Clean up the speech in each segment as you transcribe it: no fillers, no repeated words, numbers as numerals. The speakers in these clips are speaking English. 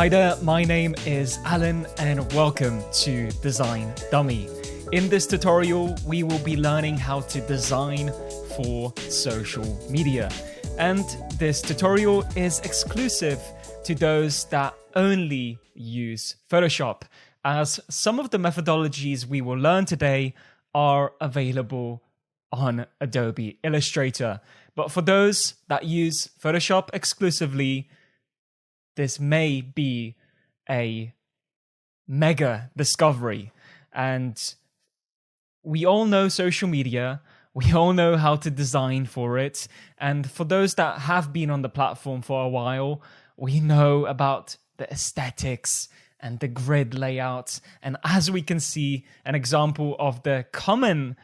Hi there, my name is Alan and welcome to Design Dummy. In this tutorial, we will be learning how to design for social media. And this tutorial is exclusive to those that only use Photoshop, as some of the methodologies we will learn today are available on Adobe Illustrator. But for those that use Photoshop exclusively, this may be a mega discovery. And we all know social media. We all know how to design for it. And for those that have been on the platform for a while, we know about the aesthetics and the grid layouts. And as we can see, an example of the common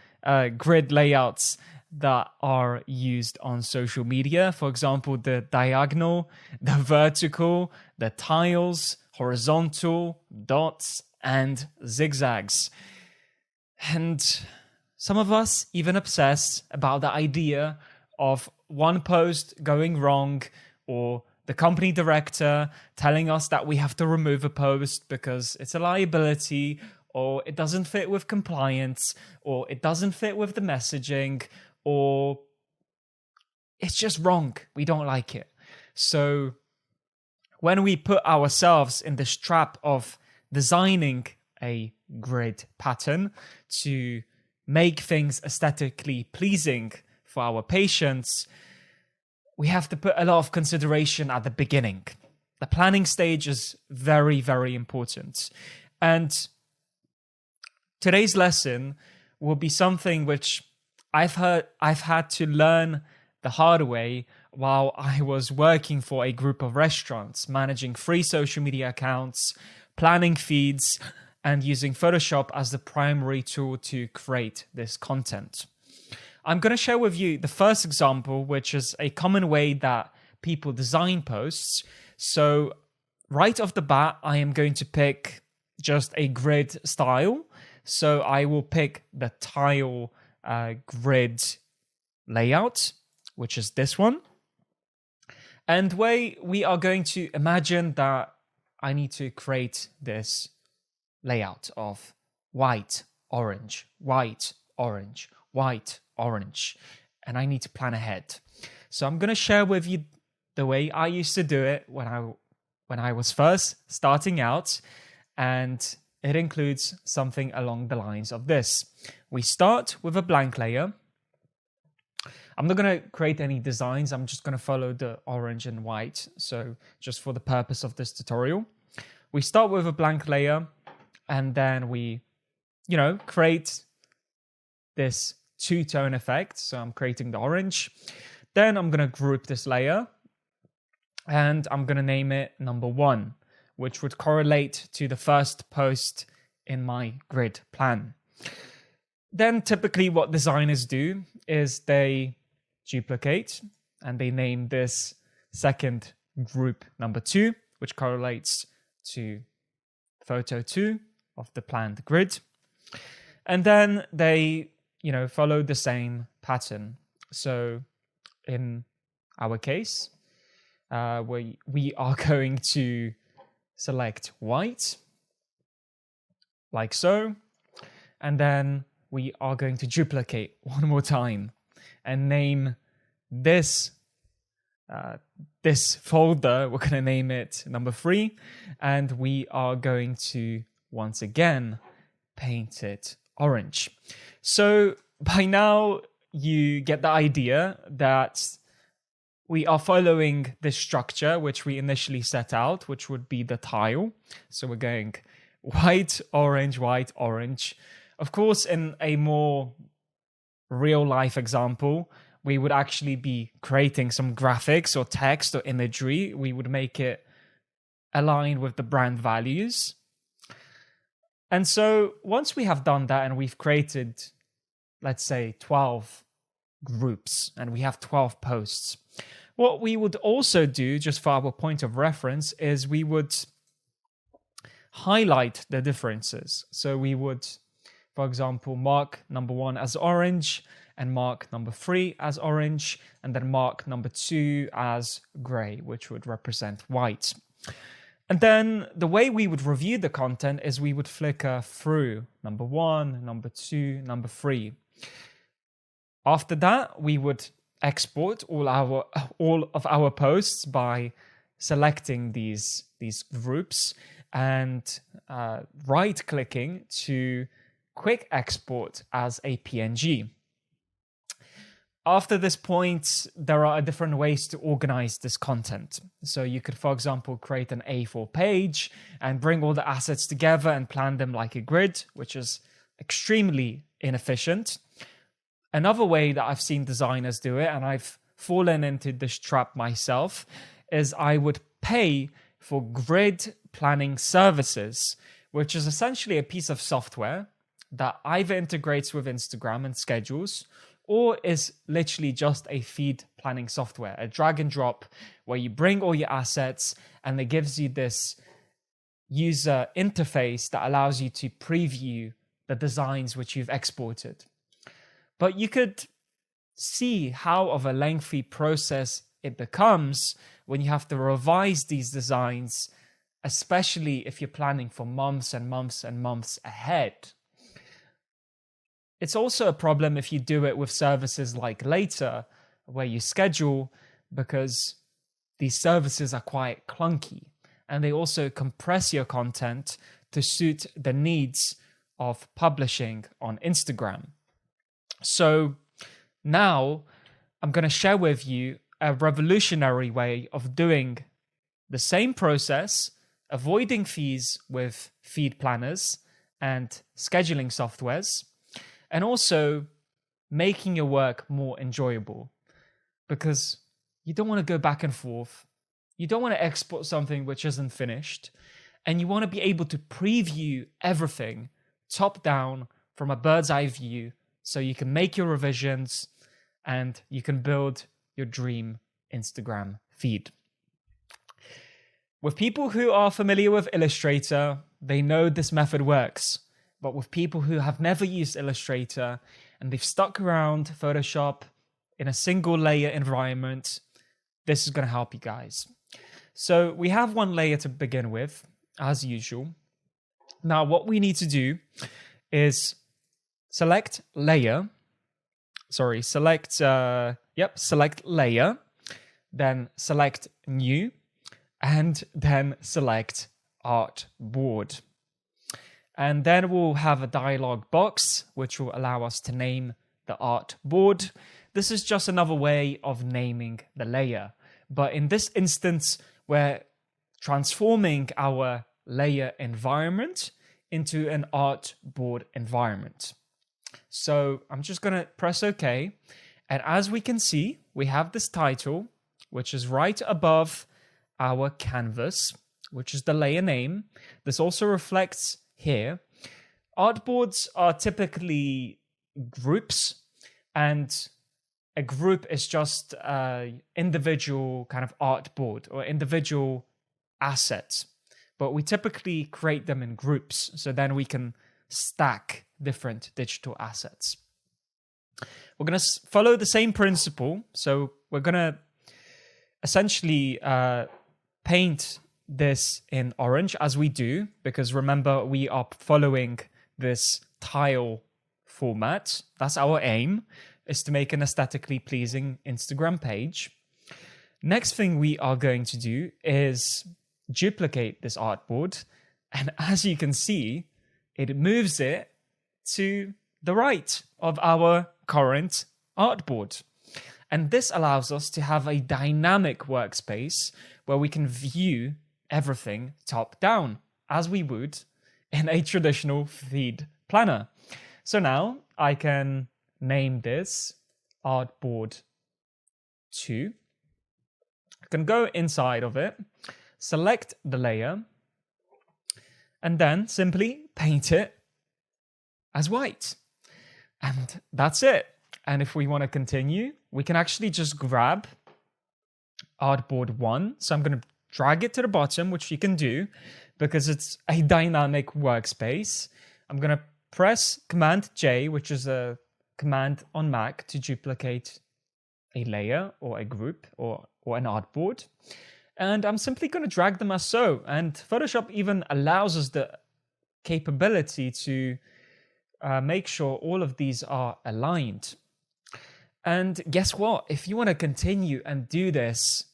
grid layouts that are used on social media. For example, the diagonal, the vertical, the tiles, horizontal, dots, and zigzags. And some of us even obsess about the idea of one post going wrong, or the company director telling us that we have to remove a post because it's a liability, or it doesn't fit with compliance, or it doesn't fit with the messaging, or it's just wrong. We don't like it. So when we put ourselves in this trap of designing a grid pattern to make things aesthetically pleasing for our patients, we have to put a lot of consideration at the beginning. The planning stage is very, very important. And today's lesson will be something which I've had to learn the hard way while I was working for a group of restaurants, managing free social media accounts, planning feeds, and using Photoshop as the primary tool to create this content. I'm going to share with you the first example, which is a common way that people design posts. So right off the bat, I am going to pick just a grid style. So I will pick the tile grid layout, which is this one. And we are going to imagine that I need to create this layout of white, orange, white, orange, white, orange. And I need to plan ahead. So I'm going to share with you the way I used to do it when I was first starting out. And it includes something along the lines of this. We start with a blank layer. I'm not going to create any designs. I'm just going to follow the orange and white. So just for the purpose of this tutorial, we start with a blank layer, and then we, create this two-tone effect. So I'm creating the orange. Then I'm going to group this layer, and I'm going to name it number 1, which would correlate to the first post in my grid plan. Then typically what designers do is they duplicate and they name this second group number 2, which correlates to photo 2 of the planned grid. And then they, follow the same pattern. So in our case, we are going to select white, like so, and then we are going to duplicate one more time and name this folder. We're going to name it number 3, and we are going to once again paint it orange. So by now you get the idea that we are following this structure which we initially set out, which would be the tile. So we're going white, orange, white, orange. Of course, in a more real life example, we would actually be creating some graphics or text or imagery. We would make it align with the brand values. And so once we have done that and we've created, let's say, 12 groups and we have 12 posts, what we would also do, just for our point of reference, is we would highlight the differences. So we would, for example, mark number 1 as orange, and mark number 3 as orange, and then mark number 2 as gray, which would represent white. And then the way we would review the content is we would flicker through number 1, number 2, number 3. After that, we would export all of our posts by selecting these groups and right-clicking to quick export as a PNG. After this point, there are different ways to organize this content. So you could, for example, create an A4 page and bring all the assets together and plan them like a grid, which is extremely inefficient. Another way that I've seen designers do it, and I've fallen into this trap myself, is I would pay for grid planning services, which is essentially a piece of software that either integrates with Instagram and schedules, or is literally just a feed planning software, a drag and drop where you bring all your assets and it gives you this user interface that allows you to preview the designs which you've exported. But you could see how of a lengthy process it becomes when you have to revise these designs, especially if you're planning for months and months and months ahead. It's also a problem if you do it with services like Later, where you schedule, because these services are quite clunky and they also compress your content to suit the needs of publishing on Instagram. So now I'm going to share with you a revolutionary way of doing the same process, avoiding fees with feed planners and scheduling softwares, and also making your work more enjoyable, because you don't want to go back and forth. You don't want to export something which isn't finished, and you want to be able to preview everything top down from a bird's eye view so you can make your revisions and you can build your dream Instagram feed. With people who are familiar with Illustrator, they know this method works. But with people who have never used Illustrator and they've stuck around Photoshop in a single layer environment, this is going to help you guys. So we have one layer to begin with, as usual. Now, what we need to do is select layer, select layer, then select new, and then select artboard. And then we'll have a dialog box, which will allow us to name the artboard. This is just another way of naming the layer. But in this instance, we're transforming our layer environment into an artboard environment. So I'm just going to press OK. And as we can see, we have this title, which is right above our canvas, which is the layer name. This also reflects here. Artboards are typically groups, and a group is just individual kind of artboard or individual assets. But we typically create them in groups, so then we can stack different digital assets. We're going to follow the same principle. So we're going to essentially paint this in orange as we do, because remember, we are following this tile format. That's our aim, is to make an aesthetically pleasing Instagram page. Next thing we are going to do is duplicate this artboard, and as you can see, it moves it to the right of our current artboard. And this allows us to have a dynamic workspace where we can view everything top down, as we would in a traditional feed planner. So now I can name this artboard 2. I can go inside of it, select the layer, and then simply paint it as white. And that's it. And if we want to continue, we can actually just grab artboard 1. So I'm going to drag it to the bottom, which you can do because it's a dynamic workspace. I'm going to press Command J, which is a command on Mac to duplicate a layer or a group or an artboard. And I'm simply going to drag them as so. And Photoshop even allows us the capability to make sure all of these are aligned. And guess what? If you want to continue and do this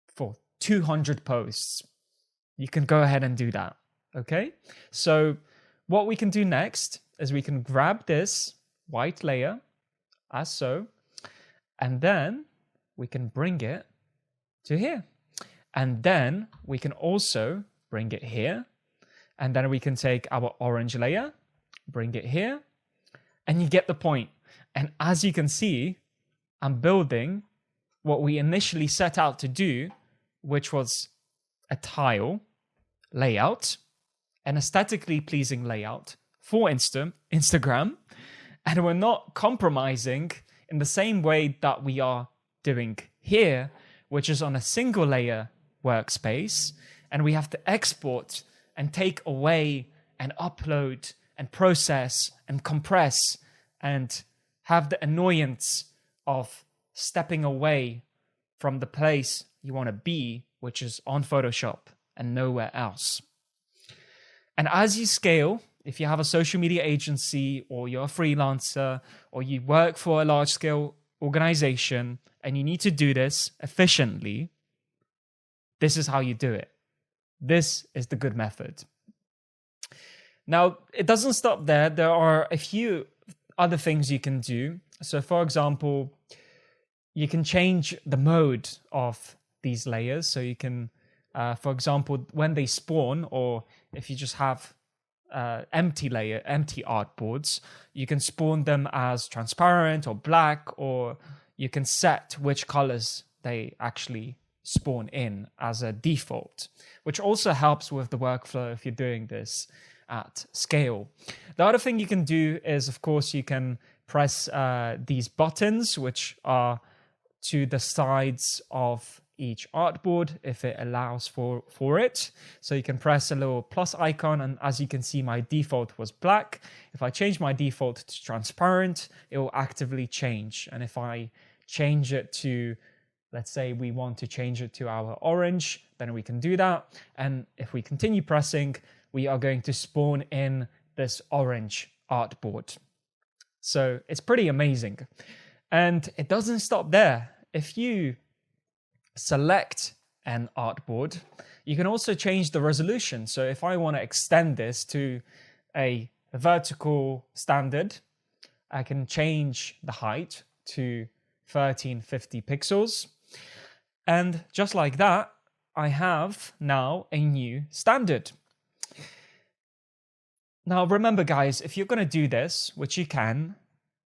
for 200 posts, you can go ahead and do that. Okay? So what we can do next is we can grab this white layer as so, and then we can bring it to here. And then we can also bring it here. And then we can take our orange layer, bring it here, and you get the point. And as you can see, I'm building what we initially set out to do, which was a tile layout, an aesthetically pleasing layout for Instagram. And we're not compromising in the same way that we are doing here, which is on a single layer workspace. And we have to export and take away and upload and process and compress and have the annoyance of stepping away from the place you want to be, which is on Photoshop and nowhere else. And as you scale, if you have a social media agency or you're a freelancer or you work for a large scale organization and you need to do this efficiently, this is how you do it. This is the good method. Now, it doesn't stop there. There are a few other things you can do. So for example, you can change the mode of these layers. So you can, for example, when they spawn, or if you just have empty artboards, you can spawn them as transparent or black, or you can set which colors they actually spawn in as a default, which also helps with the workflow if you're doing this at scale. The other thing you can do is, of course, you can press these buttons, which are to the sides of each artboard if it allows for it. So you can press a little plus icon, and as you can see, my default was black. If I change my default to transparent, it will actively change. And if I change it to, let's say we want to change it to our orange, then we can do that. And if we continue pressing, we are going to spawn in this orange artboard. So it's pretty amazing. And it doesn't stop there. If you select an artboard, you can also change the resolution. So if I want to extend this to a vertical standard, I can change the height to 1350 pixels. And just like that, I have now a new standard. Now, remember, guys, if you're going to do this, which you can,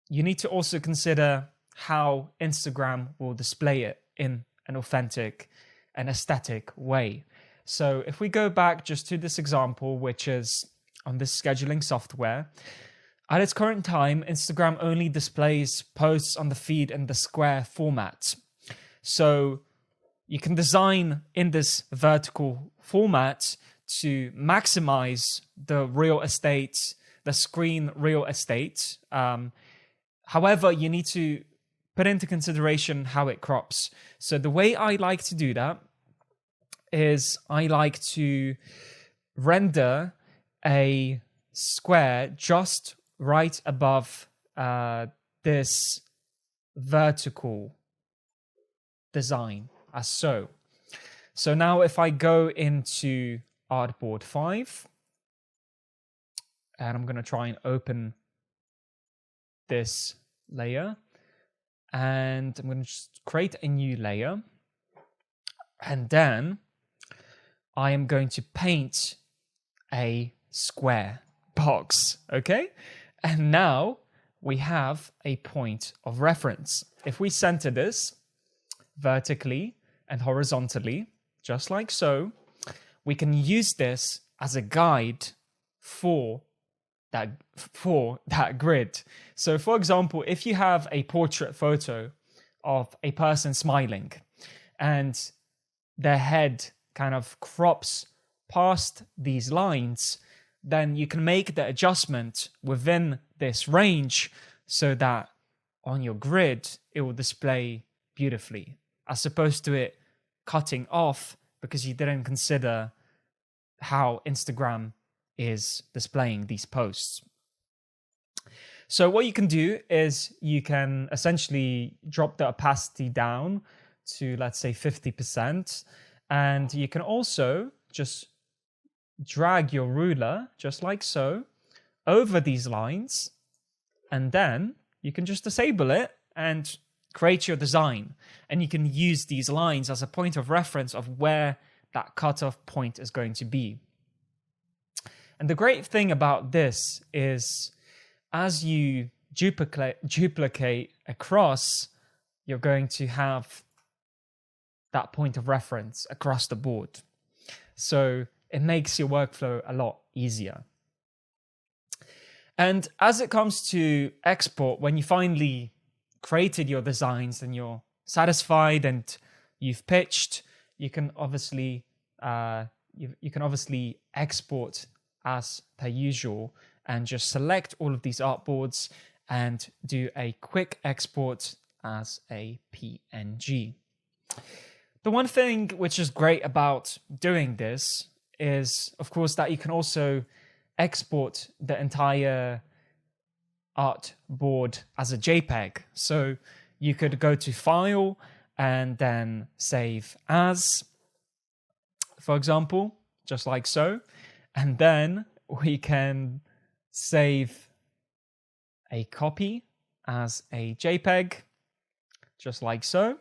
you need to also consider how Instagram will display it in an authentic and aesthetic way. So if we go back just to this example, which is on this scheduling software, at its current time, Instagram only displays posts on the feed in the square format. So you can design in this vertical format to maximize the real estate, the screen real estate. However, you need to put into consideration how it crops. So the way I like to do that is I like to render a square just right above this vertical design as so. So now if I go into Artboard 5, and I'm going to try and open this layer, and I'm going to just create a new layer, and then I am going to paint a square box, okay? And now we have a point of reference. If we center this vertically and horizontally, just like so, we can use this as a guide for that grid. So for example, if you have a portrait photo of a person smiling and their head kind of crops past these lines, then you can make the adjustment within this range so that on your grid, it will display beautifully, as opposed to it cutting off because you didn't consider how Instagram is displaying these posts. So what you can do is you can essentially drop the opacity down to, let's say, 50%. And you can also just drag your ruler, just like so, over these lines. And then you can just disable it and create your design. And you can use these lines as a point of reference of where that cutoff point is going to be. And the great thing about this is as you duplicate across, you're going to have that point of reference across the board. So it makes your workflow a lot easier. And as it comes to export, when you finally created your designs and you're satisfied and you've pitched, you can obviously export as per usual and just select all of these artboards and do a quick export as a PNG. The one thing which is great about doing this is, of course, that you can also export the entire artboard as a JPEG. So you could go to File and then Save As, for example, just like so. And then we can save a copy as a JPEG, just like so.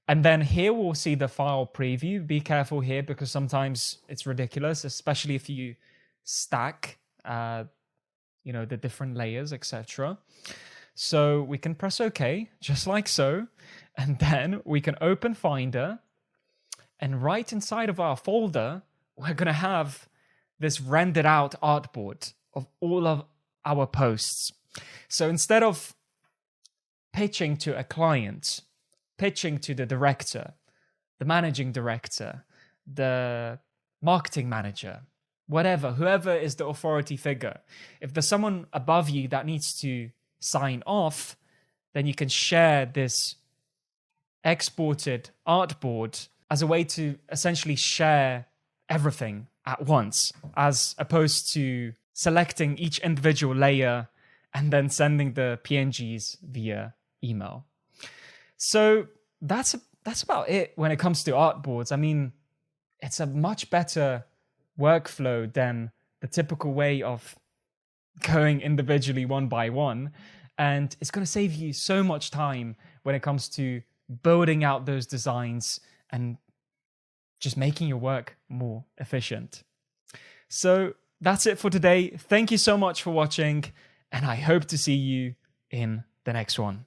And then here we'll see the file preview. Be careful here because sometimes it's ridiculous, especially if you stack, the different layers, etc. So we can press OK, just like so. And then we can open Finder. And right inside of our folder, we're going to have this rendered out artboard of all of our posts. So instead of pitching to a client, pitching to the director, the managing director, the marketing manager, whoever is the authority figure, if there's someone above you that needs to sign off, then you can share this exported artboard as a way to essentially share everything at once, as opposed to selecting each individual layer and then sending the PNGs via email. So that's about it when it comes to artboards. I mean, it's a much better workflow than the typical way of going individually one by one. And it's going to save you so much time when it comes to building out those designs and just making your work more efficient. So that's it for today. Thank you so much for watching, and I hope to see you in the next one.